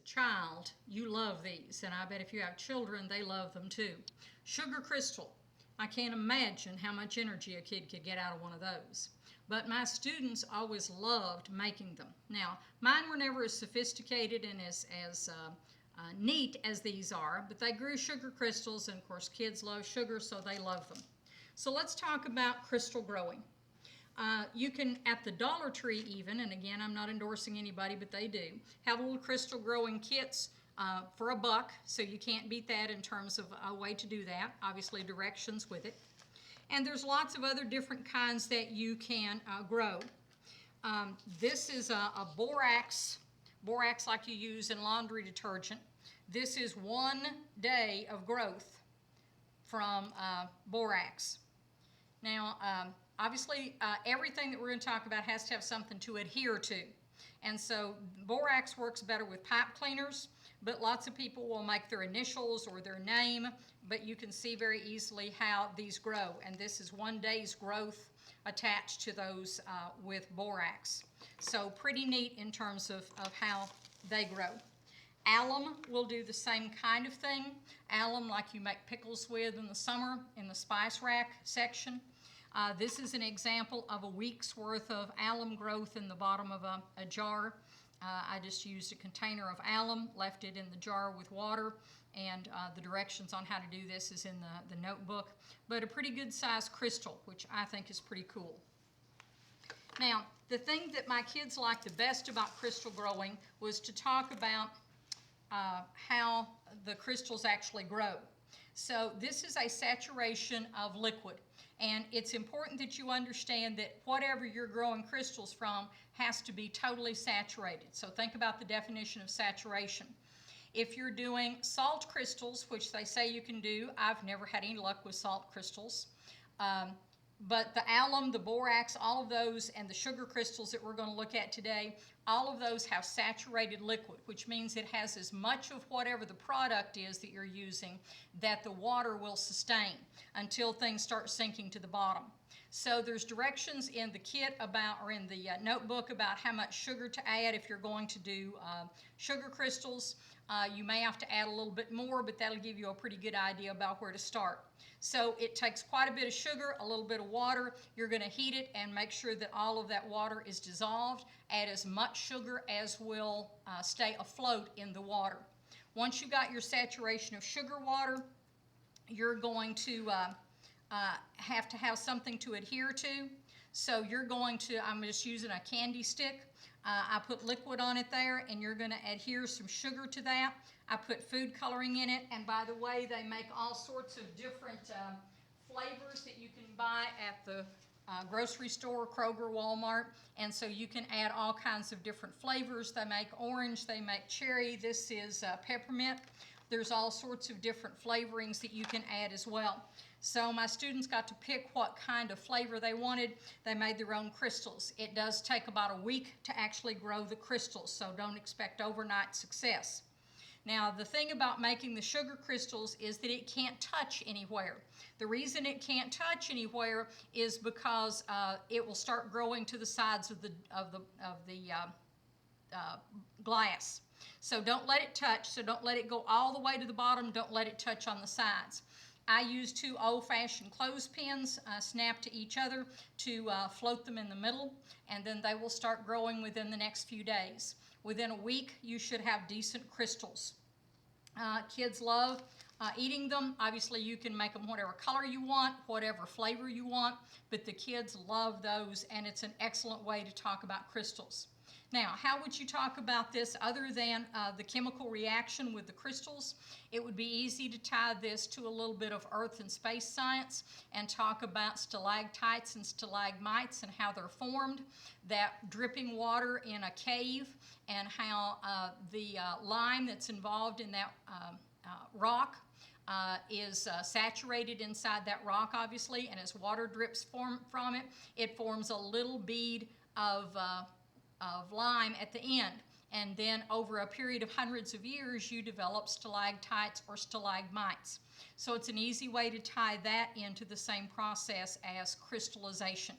child, you love these, and I bet if you have children, they love them too. Sugar crystal. I can't imagine how much energy a kid could get out of one of those. But my students always loved making them. Now, mine were never as sophisticated and as neat as these are, but they grew sugar crystals, and of course kids love sugar, so they love them. So let's talk about crystal growing. You can, at the Dollar Tree even, and again, I'm not endorsing anybody, but they do, have little crystal growing kits for $1, so you can't beat that in terms of a way to do that. Obviously, directions with it. And there's lots of other different kinds that you can grow. This is a borax like you use in laundry detergent. This is 1 day of growth from borax. Now, obviously, everything that we're going to talk about has to have something to adhere to. And so borax works better with pipe cleaners, but lots of people will make their initials or their name, but you can see very easily how these grow. And this is 1 day's growth attached to those with borax. So pretty neat in terms of how they grow. Alum will do the same kind of thing. Alum, like you make pickles with in the summer in the spice rack section. This is an example of a week's worth of alum growth in the bottom of a jar. I just used a container of alum, left it in the jar with water, and the directions on how to do this is in the notebook. But a pretty good sized crystal, which I think is pretty cool. Now, the thing that my kids liked the best about crystal growing was to talk about how the crystals actually grow. So this is a saturation of liquid, and it's important that you understand that whatever you're growing crystals from has to be totally saturated. So think about the definition of saturation. If you're doing salt crystals, which they say you can do, I've never had any luck with salt crystals. But the alum, the borax, all of those, and the sugar crystals that we're going to look at today, all of those have saturated liquid, which means it has as much of whatever the product is that you're using that the water will sustain until things start sinking to the bottom. So there's directions in the kit about, or in the notebook about how much sugar to add if you're going to do sugar crystals. You may have to add a little bit more, but that'll give you a pretty good idea about where to start. So it takes quite a bit of sugar, a little bit of water. You're going to heat it and make sure that all of that water is dissolved. Add as much sugar as will stay afloat in the water. Once you've got your saturation of sugar water, you're going to have to have something to adhere to. So you're going to, I'm just using a candy stick. I put liquid on it there, and you're going to adhere some sugar to that. I put food coloring in it, and by the way, they make all sorts of different flavors that you can buy at the grocery store, Kroger, Walmart, and so you can add all kinds of different flavors. They make orange, they make cherry, this is peppermint. There's all sorts of different flavorings that you can add as well. So my students got to pick what kind of flavor they wanted. They made their own crystals. It does take about a week to actually grow the crystals, so don't expect overnight success. Now, the thing about making the sugar crystals is that it can't touch anywhere. The reason it can't touch anywhere is because it will start growing to the sides of the glass. So don't let it touch. So don't let it go all the way to the bottom. Don't let it touch on the sides. I use 2 old-fashioned clothespins snapped to each other to float them in the middle, and then they will start growing within the next few days. Within a week, you should have decent crystals. Kids love eating them. Obviously, you can make them whatever color you want, whatever flavor you want, but the kids love those, and it's an excellent way to talk about crystals. Now, how would you talk about this other than the chemical reaction with the crystals? It would be easy to tie this to a little bit of earth and space science and talk about stalactites and stalagmites and how they're formed, that dripping water in a cave, and how the lime that's involved in that rock is saturated inside that rock, obviously, and as water drips from it, it forms a little bead of lime at the end. And then over a period of hundreds of years, you develop stalactites or stalagmites. So it's an easy way to tie that into the same process as crystallization.